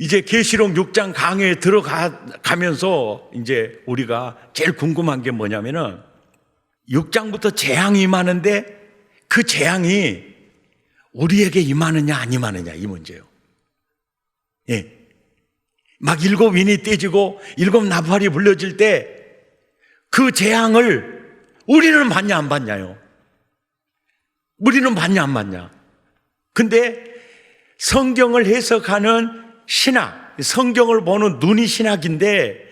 이제 계시록 6장 강해에 들어가면서 이제 우리가 제일 궁금한 게 뭐냐면은 6장부터 재앙이 임하는데 그 재앙이 우리에게 임하느냐 안 임하느냐 이 문제예요. 예. 막 일곱 윈이 떼지고 일곱 나팔이 불려질 때 그 재앙을 우리는 받냐 안 받냐요? 우리는 받냐 안 받냐? 근데 성경을 해석하는 신학, 성경을 보는 눈이 신학인데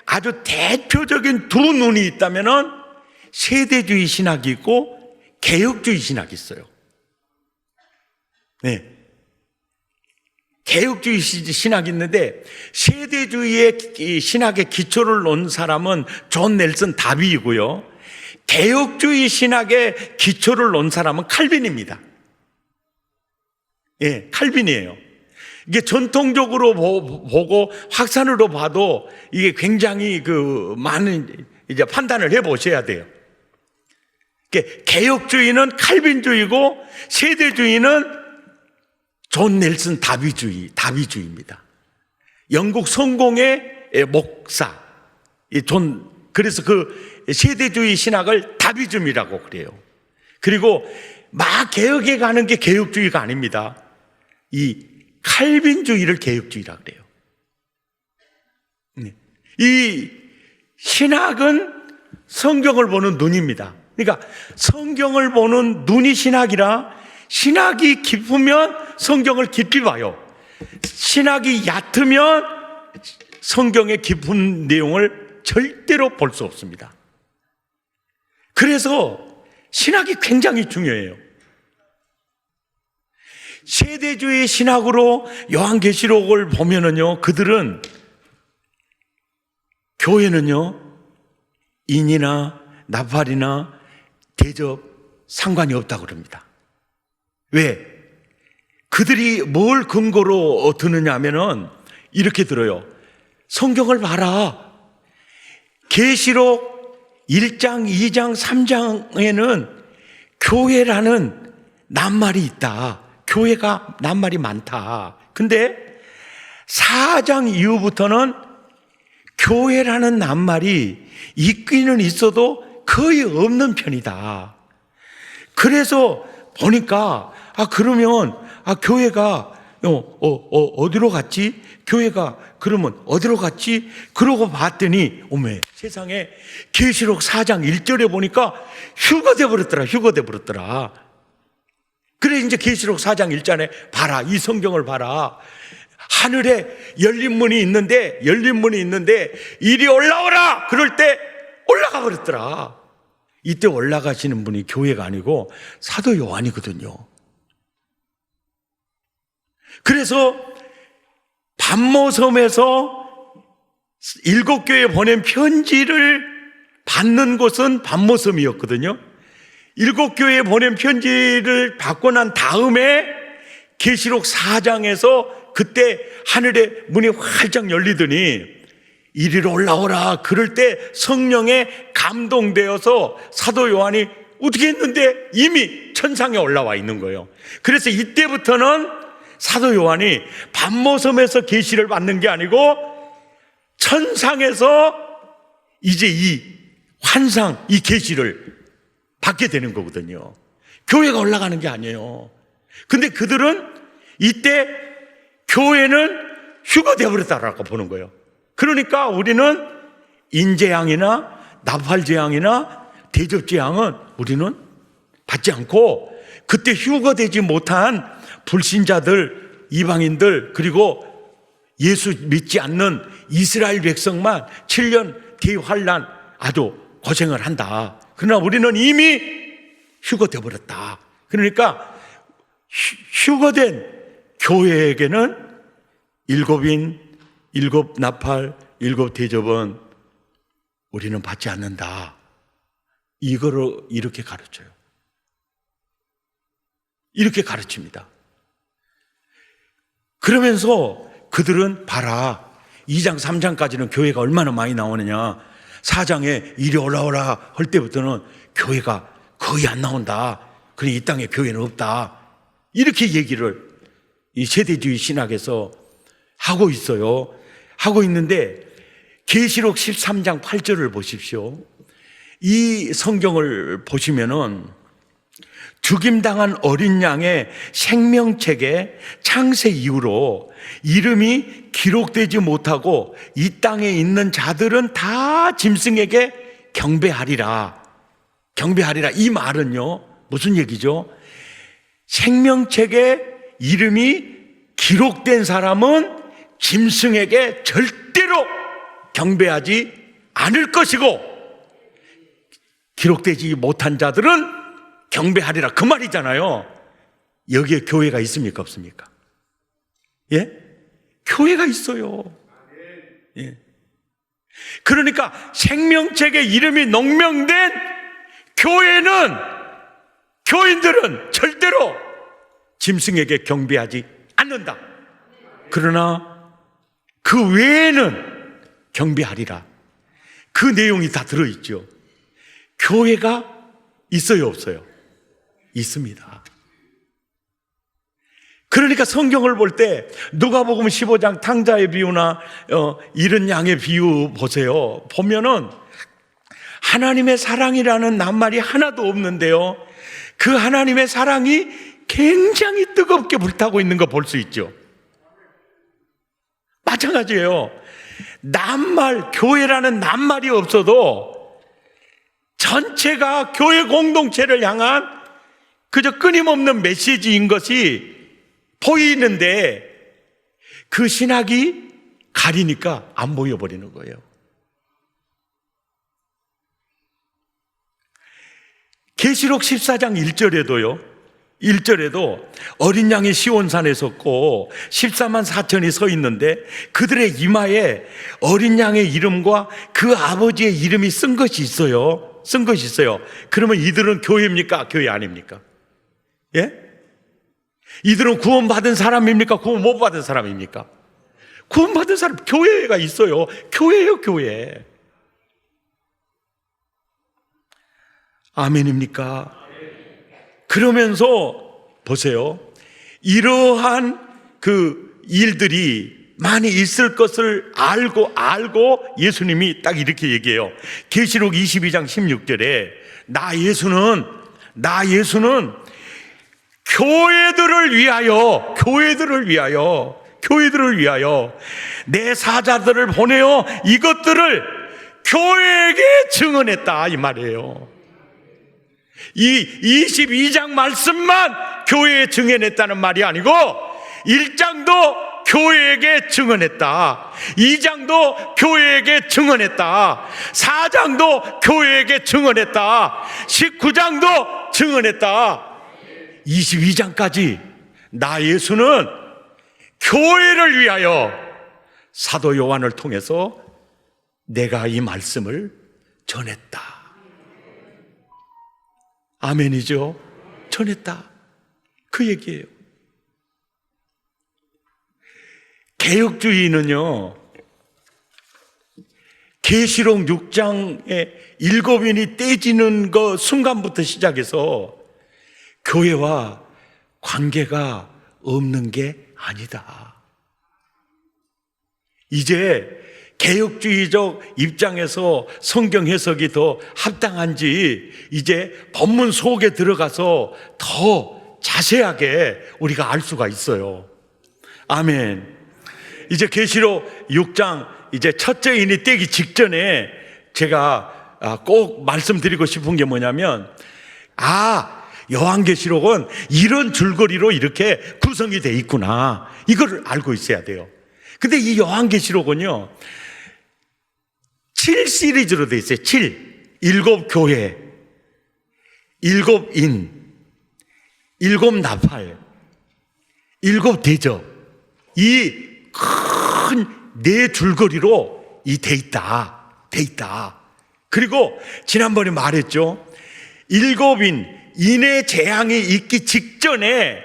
아주 대표적인 두 눈이 있다면은 세대주의 신학이 있고 개혁주의 신학이 있어요. 네. 개혁주의 신학이 있는데 세대주의의 신학의 기초를 놓은 사람은 존 넬슨 다비이고요. 개혁주의 신학의 기초를 놓은 사람은 칼빈입니다. 예, 칼빈이에요. 이게 전통적으로 보고 확산으로 봐도 이게 굉장히 많은 이제 판단을 해 보셔야 돼요. 개혁주의는 칼빈주의고 세대주의는 존 넬슨 다비주의입니다. 영국 성공의 목사 그래서 그 세대주의 신학을 다비즘이라고 그래요. 그리고 막 개혁해 가는 게 개혁주의가 아닙니다. 이 칼빈주의를 개혁주의라고 그래요. 이 신학은 성경을 보는 눈입니다. 그러니까 성경을 보는 눈이 신학이라 신학이 깊으면 성경을 깊이 봐요. 신학이 얕으면 성경의 깊은 내용을 절대로 볼 수 없습니다. 그래서 신학이 굉장히 중요해요. 세대주의 신학으로 요한계시록을 보면은요, 그들은 교회는요, 인이나 나팔이나 대접 상관이 없다고 그럽니다. 왜? 그들이 뭘 근거로 드느냐 하면은 이렇게 들어요. 성경을 봐라. 계시록 1장, 2장, 3장에는 교회라는 낱말이 있다. 교회가 낱말이 많다. 근데 4장 이후부터는 교회라는 낱말이 있기는 있어도 거의 없는 편이다. 그래서 보니까 그러면 교회가 어디로 갔지? 교회가 그러면 어디로 갔지? 그러고 봤더니 어메 세상에 계시록 4장 1절에 보니까 휴거돼 버렸더라. 그래 이제 계시록 4장 1절에 봐라, 이 성경을 봐라. 하늘에 열린 문이 있는데 이리 올라오라. 그럴 때 올라가 버렸더라. 이때 올라가시는 분이 교회가 아니고 사도 요한이거든요. 그래서 반모섬에서 7교회에 보낸 편지를 받는 곳은 반모섬이었거든요. 7교회에 보낸 편지를 받고 난 다음에 계시록 4장에서 그때 하늘의 문이 활짝 열리더니 이리로 올라오라. 그럴 때 성령에 감동되어서 사도 요한이 어떻게 했는데 이미 천상에 올라와 있는 거예요. 그래서 이때부터는 사도 요한이 반모섬에서 계시를 받는 게 아니고 천상에서 이제 이 환상, 이 계시를 받게 되는 거거든요. 교회가 올라가는 게 아니에요. 근데 그들은 이때 교회는 휴거되어 버렸다라고 보는 거예요. 그러니까 우리는 인재앙이나 나팔재앙이나 대접재앙은 우리는 받지 않고 그때 휴거되지 못한 불신자들, 이방인들, 그리고 예수 믿지 않는 이스라엘 백성만 7년 대환란 아주 고생을 한다. 그러나 우리는 이미 휴거되어 버렸다. 그러니까 휴거된 교회에게는 7인, 7 나팔, 7 대접은 우리는 받지 않는다. 이거를 이렇게 가르쳐요. 이렇게 가르칩니다. 그러면서 그들은 봐라, 2장 3장까지는 교회가 얼마나 많이 나오느냐, 4장에 이리 올라오라 할 때부터는 교회가 거의 안 나온다. 그러니 이 땅에 교회는 없다. 이렇게 얘기를 이 세대주의 신학에서 하고 있어요. 하고 있는데 계시록 13장 8절을 보십시오. 이 성경을 보시면은 죽임당한 어린 양의 생명책에 창세 이후로 이름이 기록되지 못하고 이 땅에 있는 자들은 다 짐승에게 경배하리라. 경배하리라. 이 말은요, 무슨 얘기죠? 생명책에 이름이 기록된 사람은 짐승에게 절대로 경배하지 않을 것이고, 기록되지 못한 자들은 경배하리라. 그 말이잖아요. 여기에 교회가 있습니까? 없습니까? 예? 교회가 있어요. 예. 그러니까 생명책에 이름이 농명된 교회는, 교인들은 절대로 짐승에게 경배하지 않는다. 그러나 그 외에는 경배하리라. 그 내용이 다 들어있죠. 교회가 있어요, 없어요? 있습니다. 그러니까 성경을 볼 때 누가복음 15장 탕자의 비유나 이른 양의 비유 보세요. 보면은 하나님의 사랑이라는 낱말이 하나도 없는데요, 그 하나님의 사랑이 굉장히 뜨겁게 불타고 있는 거 볼 수 있죠. 마찬가지예요. 낱말, 교회라는 낱말이 없어도 전체가 교회 공동체를 향한 그저 끊임없는 메시지인 것이 보이는데 그 신학이 가리니까 안 보여버리는 거예요. 계시록 14장 1절에도 어린 양이 시온산에 섰고 14만 4천이 서 있는데 그들의 이마에 어린 양의 이름과 그 아버지의 이름이 쓴 것이 있어요. 쓴 것이 있어요. 그러면 이들은 교회입니까? 교회 아닙니까? 예? 이들은 구원받은 사람입니까? 구원 못 받은 사람입니까? 구원받은 사람, 교회가 있어요. 교회예요, 교회. 아멘입니까? 그러면서 보세요. 이러한 그 일들이 많이 있을 것을 알고 예수님이 딱 이렇게 얘기해요. 계시록 22장 16절에 나 예수는 교회들을 위하여 내 사자들을 보내어 이것들을 교회에게 증언했다, 이 말이에요. 이 22장 말씀만 교회에 증언했다는 말이 아니고 1장도 교회에게 증언했다, 2장도 교회에게 증언했다, 4장도 교회에게 증언했다, 19장도 증언했다, 22장까지 나 예수는 교회를 위하여 사도 요한을 통해서 내가 이 말씀을 전했다. 아멘이죠? 전했다. 그 얘기예요. 개혁주의는요, 계시록 6장에 7인이 떼지는 그 순간부터 시작해서 교회와 관계가 없는 게 아니다. 이제 개혁주의적 입장에서 성경 해석이 더 합당한지 이제 본문 속에 들어가서 더 자세하게 우리가 알 수가 있어요. 아멘. 이제 계시록 6장 이제 첫째 인이 떼기 직전에 제가 꼭 말씀드리고 싶은 게 뭐냐면, 요한계시록은 이런 줄거리로 이렇게 구성이 돼 있구나, 이걸 알고 있어야 돼요. 근데 이 요한계시록은요 7시리즈로 돼 있어요. 7. 7교회, 7인, 7나팔, 7대접, 이 큰 네 줄거리로 돼 있다. 그리고 지난번에 말했죠. 7인, 인의 재앙이 있기 직전에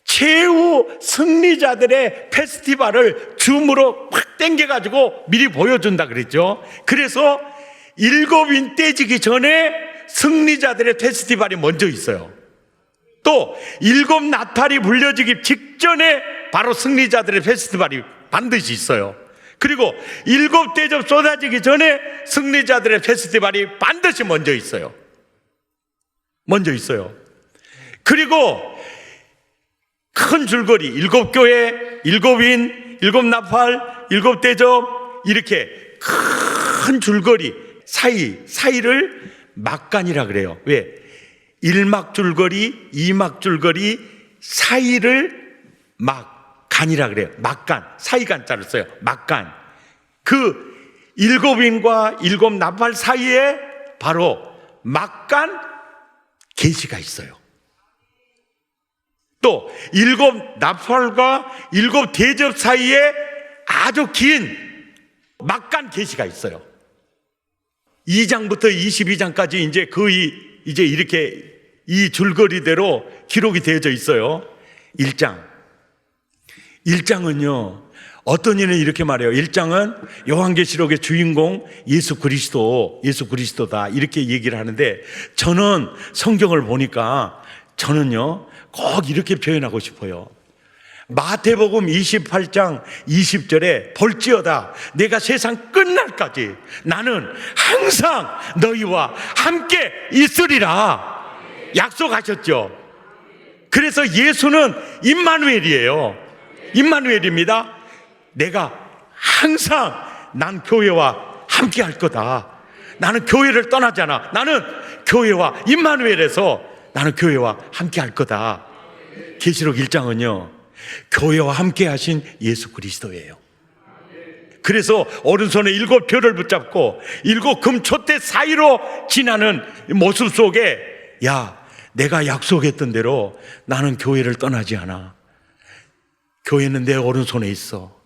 최후 승리자들의 페스티벌을 줌으로 확 당겨가지고 미리 보여준다 그랬죠. 그래서 7인 떼지기 전에 승리자들의 페스티벌이 먼저 있어요. 또 7나팔이 불려지기 직전에 바로 승리자들의 페스티벌이 반드시 있어요. 그리고 7대접 쏟아지기 전에 승리자들의 페스티벌이 반드시 먼저 있어요. 먼저 있어요. 그리고 큰 줄거리, 7교회, 7인, 7나팔, 7대접, 이렇게 큰 줄거리 사이를 막간이라 그래요. 왜? 1막 줄거리, 2막 줄거리 사이를 막간이라 그래요. 막간, 사이간자를 써요. 막간. 그 7인과 7나팔 사이에 바로 막간 계시가 있어요. 또 7나팔과 7대접 사이에 아주 긴 막간 계시가 있어요. 2장부터 22장까지 이제 거의 이제 이렇게 이 줄거리대로 기록이 되어져 있어요. 1장은요, 어떤 이는 이렇게 말해요. 1장은 요한계시록의 주인공 예수 그리스도다 이렇게 얘기를 하는데, 저는 성경을 보니까 저는요 꼭 이렇게 표현하고 싶어요. 마태복음 28장 20절에 볼지어다 내가 세상 끝날까지 나는 항상 너희와 함께 있으리라 약속하셨죠. 그래서 예수는 임마누엘이에요. 임마누엘입니다. 내가 항상 난 교회와 함께 할 거다. 나는 교회를 떠나지 않아. 나는 교회와 임마누엘에서 나는 교회와 함께 할 거다. 계시록 1장은요 교회와 함께 하신 예수 그리스도예요. 그래서 오른손에 7별을 붙잡고 7 금촛대 사이로 지나는 모습 속에, 야, 내가 약속했던 대로 나는 교회를 떠나지 않아. 교회는 내 오른손에 있어.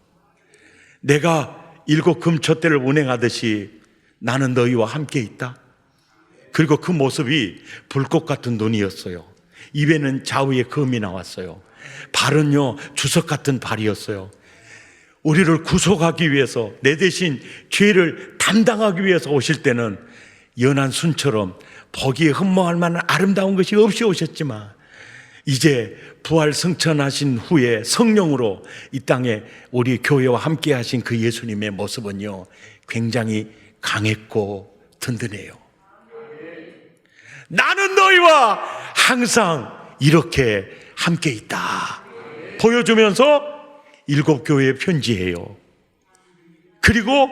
내가 7 금촛대를 운행하듯이 나는 너희와 함께 있다. 그리고 그 모습이 불꽃 같은 눈이었어요. 입에는 좌우의 검이 나왔어요. 발은요 주석 같은 발이었어요. 우리를 구속하기 위해서, 내 대신 죄를 담당하기 위해서 오실 때는 연한 순처럼 보기에 흠모할 만한 아름다운 것이 없이 오셨지만, 이제 부활 승천하신 후에 성령으로 이 땅에 우리 교회와 함께 하신 그 예수님의 모습은요 굉장히 강했고 든든해요. 나는 너희와 항상 이렇게 함께 있다 보여주면서 7교회에 편지해요. 그리고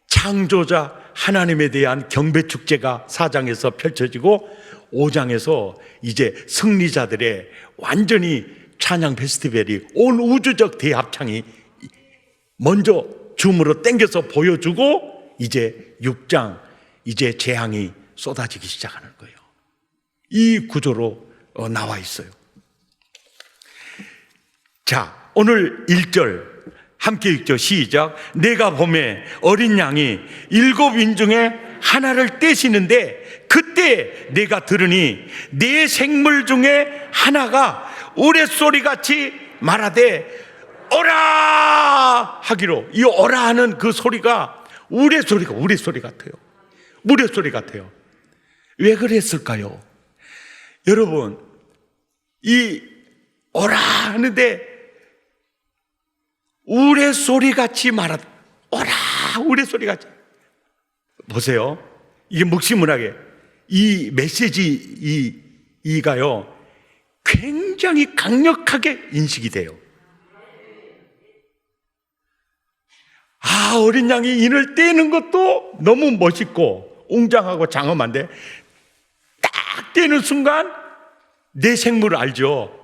창조자 하나님에 대한 경배축제가 4장에서 펼쳐지고 5장에서 이제 승리자들의 완전히 찬양 페스티벌이 온 우주적 대합창이 먼저 줌으로 당겨서 보여주고, 이제 6장 이제 재앙이 쏟아지기 시작하는 거예요. 이 구조로 나와 있어요. 자, 오늘 1절 함께 읽죠. 시작. 내가 보매 어린 양이 7인 중에 하나를 떼시는데, 그때 내가 들으니 네 생물 중에 하나가 우레소리같이 말하되 오라 하기로. 이 오라 하는 그 소리가 우레소리 같아요. 우레소리 같아요. 왜 그랬을까요? 여러분, 이 오라 하는데 우레소리같이 말하다. 오라 우레소리같이. 보세요. 이게 묵시문학에 이 메시지 이가요 굉장히 강력하게 인식이 돼요. 어린 양이 인을 떼는 것도 너무 멋있고 웅장하고 장엄한데, 딱 떼는 순간 내 생물을 알죠.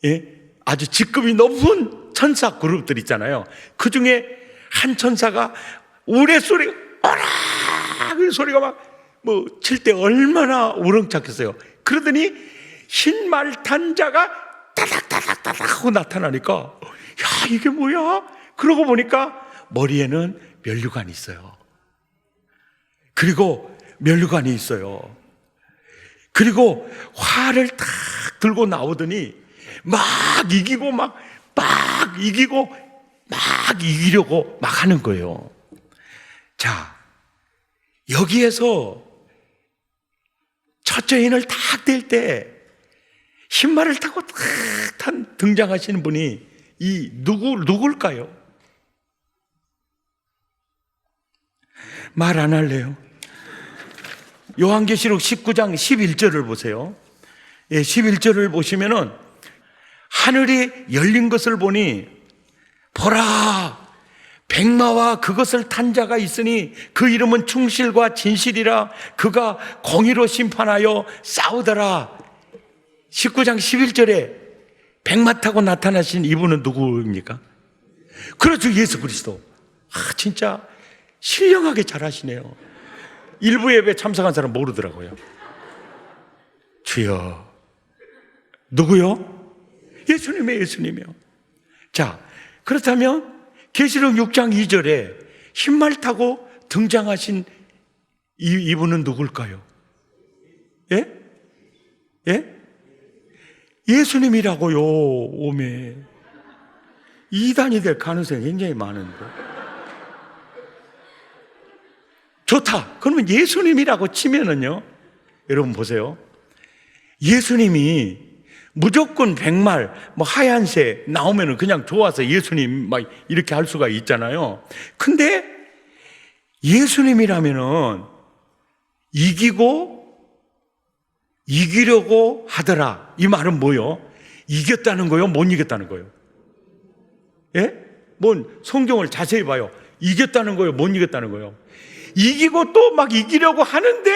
예? 아주 직급이 높은 천사 그룹들 있잖아요. 그 중에 한 천사가 우레소리 오라 그 소리가 막 칠 때 얼마나 우렁찼겠어요. 그러더니 흰 말 탄 자가 따닥따닥따닥 하고 나타나니까, 야, 이게 뭐야? 그러고 보니까 머리에는 면류관이 있어요. 그리고 면류관이 있어요. 그리고 활을 탁 들고 나오더니 막 이기고 막 이기고 막 이기려고 막 하는 거예요. 자, 여기에서 첫째 인을 탁 뗄 때 흰말을 타고 탁 등장하시는 분이 누굴까요? 말 안 할래요. 요한계시록 19장 11절을 보세요. 11절을 보시면은 하늘이 열린 것을 보니 보라, 백마와 그것을 탄 자가 있으니 그 이름은 충실과 진실이라. 그가 공의로 심판하여 싸우더라. 19장 11절에 백마 타고 나타나신 이분은 누구입니까? 그렇죠, 예수 그리스도. 진짜 신령하게 잘하시네요. 일부 예배 참석한 사람 모르더라고요. 주여. 누구요? 예수님이요. 자, 그렇다면 계시록 6장 2절에 흰말 타고 등장하신 이분은 누굴까요? 예? 예? 예수님이라고요. 오메. 이단이 될 가능성이 굉장히 많은데. 좋다. 그러면 예수님이라고 치면은요, 여러분 보세요. 예수님이 무조건 백말, 하얀색 나오면은 그냥 좋아서 예수님 막 이렇게 할 수가 있잖아요. 근데 예수님이라면은 이기려고 하더라. 이 말은 뭐요? 이겼다는 거요? 못 이겼다는 거요? 예? 성경을 자세히 봐요. 이겼다는 거요? 못 이겼다는 거요? 이기고 또 막 이기려고 하는데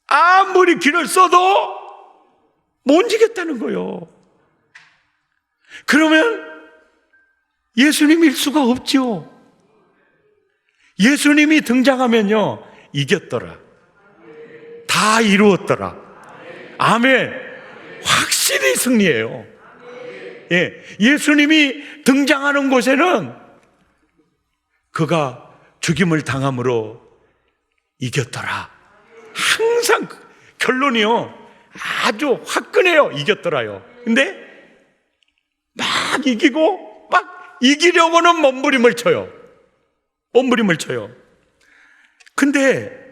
아무리 길을 써도 못 이겼다는 거요. 그러면 예수님일 수가 없죠. 예수님이 등장하면요, 이겼더라. 다 이루었더라. 아멘. 확실히 승리해요. 예수님이 등장하는 곳에는 그가 죽임을 당함으로 이겼더라. 항상 결론이요, 아주 화끈해요. 이겼더라요. 근데 막 이기고 막 이기려고는 몸부림을 쳐요. 근데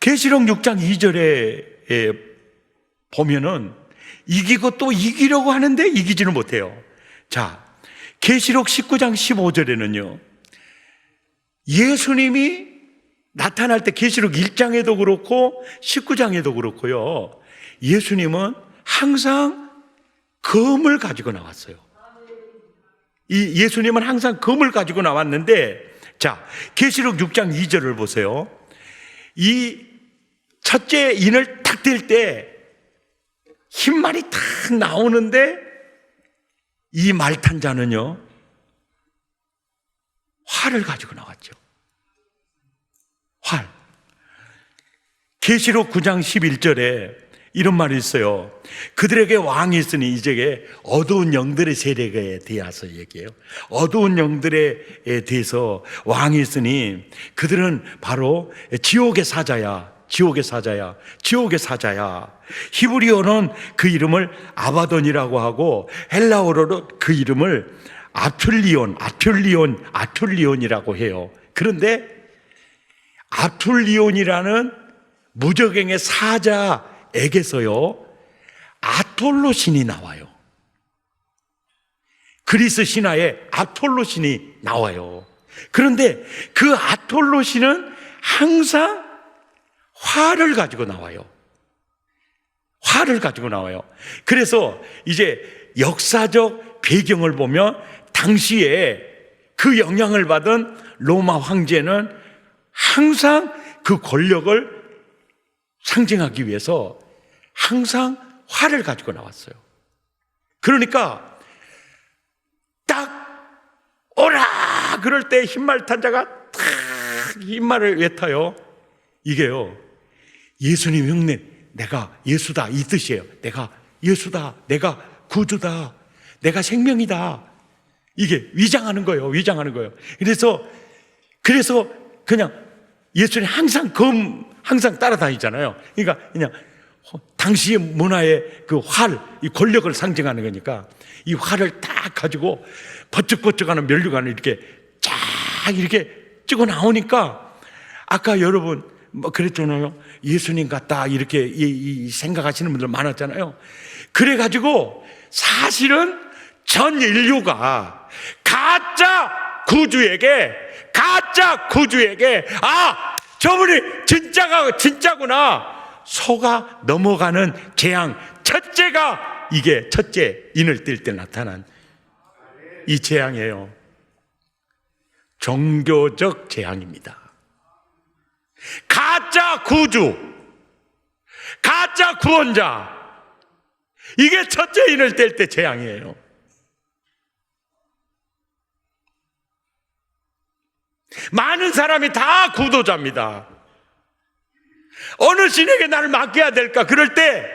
계시록 6장 2절에 보면은 이기고 또 이기려고 하는데 이기지는 못해요. 자, 계시록 19장 15절에는요, 예수님이 나타날 때 계시록 1장에도 그렇고 19장에도 그렇고요, 예수님은 항상 검을 가지고 나왔어요. 예수님은 항상 검을 가지고 나왔는데, 자, 계시록 6장 2절을 보세요. 이 첫째 인을 탁 뗄 때 흰말이 탁 나오는데 이 말 탄 자는요, 활을 가지고 나왔죠. 활. 계시록 9장 11절에 이런 말이 있어요. 그들에게 왕이 있으니, 이제 어두운 영들의 세력에 대해서 얘기해요. 어두운 영들에 대해서 왕이 있으니 그들은 바로 지옥의 사자야. 히브리어는 그 이름을 아바돈이라고 하고 헬라어로 그 이름을 아툴리온이라고 해요. 그런데 아툴리온이라는 무적행의 사자에게서요, 아톨로 신이 나와요. 그리스 신화에 아톨로 신이 나와요. 그런데 그 아톨로 신은 항상 활을 가지고 나와요. 그래서 이제 역사적 배경을 보면 당시에 그 영향을 받은 로마 황제는 항상 그 권력을 상징하기 위해서 항상 활을 가지고 나왔어요. 그러니까 딱 오라 그럴 때 흰말 탄 자가 탁 흰말을 왜 타요? 이게요, 예수님 형님, 내가 예수다, 이 뜻이에요. 내가 예수다, 내가 구주다, 내가 생명이다. 이게 위장하는 거예요. 그래서 그냥 예수님 항상 항상 따라다니잖아요. 그러니까 그냥 당시의 문화의 그 활, 이 권력을 상징하는 거니까 이 활을 딱 가지고 버쩍버쩍하는 면류관을 이렇게 쫙 이렇게 찍어 나오니까, 아까 여러분 그랬잖아요. 예수님 같다 이렇게 생각하시는 분들 많았잖아요. 그래가지고 사실은 전 인류가 가짜 구주에게 저분이 진짜구나 속아 넘어가는 재앙, 첫째가 이게 첫째 인을 뜰 때 나타난 이 재앙이에요. 종교적 재앙입니다. 가짜 구주, 가짜 구원자, 이게 첫째 인을 뗄 때 재앙이에요. 많은 사람이 다 구도자입니다. 어느 신에게 나를 맡겨야 될까? 그럴 때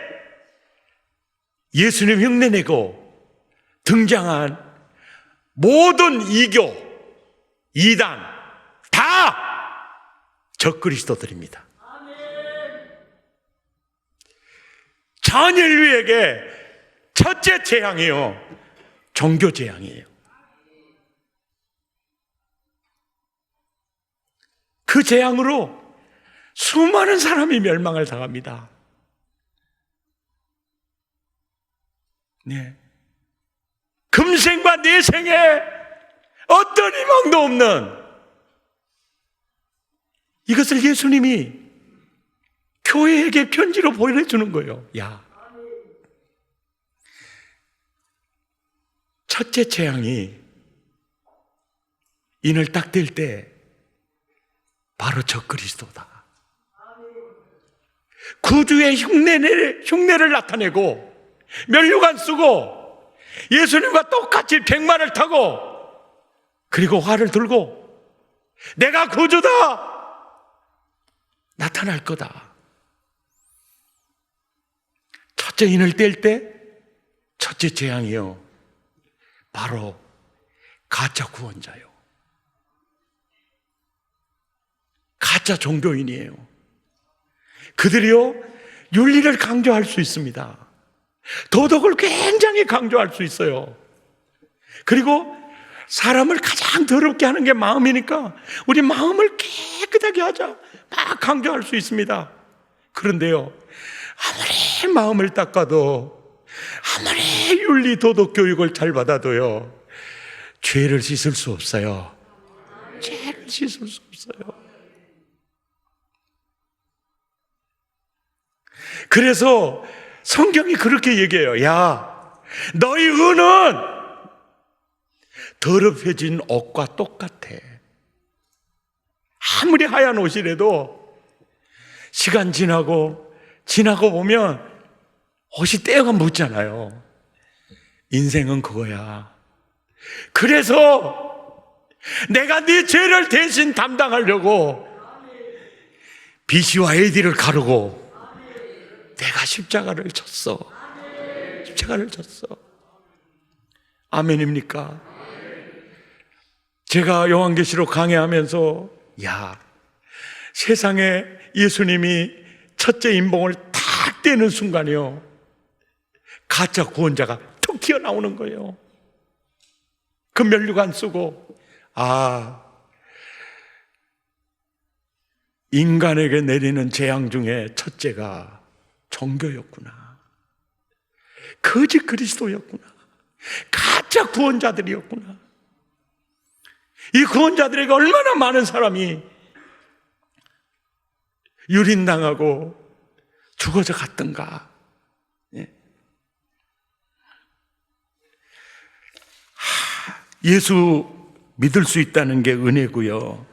예수님 흉내내고 등장한 모든 이교, 이단 다 적그리스도들입니다. 전 인류에게 첫째 재앙이요, 종교 재앙이에요. 그 재앙으로 수많은 사람이 멸망을 당합니다. 네. 금생과 내생에 어떤 희망도 없는 이것을 예수님이 교회에게 편지로 보내주는 거예요. 야, 첫째 재앙이 인을 딱 뗄 때 바로 적그리스도다. 구주의 흉내를 나타내고 면류관 쓰고 예수님과 똑같이 백마를 타고 그리고 활을 들고 내가 구주다 나타날 거다. 첫째 인을 뗄 때 첫째 재앙이요, 바로 가짜 구원자요, 가짜 종교인이에요. 그들이요 윤리를 강조할 수 있습니다. 도덕을 굉장히 강조할 수 있어요. 그리고 사람을 가장 더럽게 하는 게 마음이니까 우리 마음을 깨끗하게 하자 막 강조할 수 있습니다. 그런데요, 아무리 마음을 닦아도, 아무리 윤리 도덕 교육을 잘 받아도요, 죄를 씻을 수 없어요. 죄를 씻을 수 없어요. 그래서 성경이 그렇게 얘기해요. 야, 너희 은은 더럽혀진 옷과 똑같아. 아무리 하얀 옷이라도 시간 지나고 보면 옷이 때가 묻잖아요. 인생은 그거야. 그래서 내가 네 죄를 대신 담당하려고 BC와 AD를 가르고 내가 십자가를 쳤어. 십자가를 쳤어. 아멘입니까? 제가 요한계시록 강해하면서 세상에 예수님이 첫째 인봉을 탁 떼는 순간이요, 가짜 구원자가 툭 튀어나오는 거예요. 그 면류관 쓰고 인간에게 내리는 재앙 중에 첫째가 종교였구나. 거짓 그리스도였구나. 가짜 구원자들이었구나. 이 구원자들에게 얼마나 많은 사람이 유린당하고 죽어져 갔던가. 예수 믿을 수 있다는 게 은혜고요,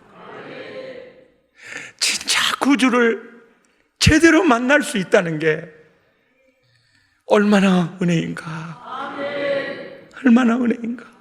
진짜 구주를 제대로 만날 수 있다는 게 얼마나 은혜인가. 얼마나 은혜인가.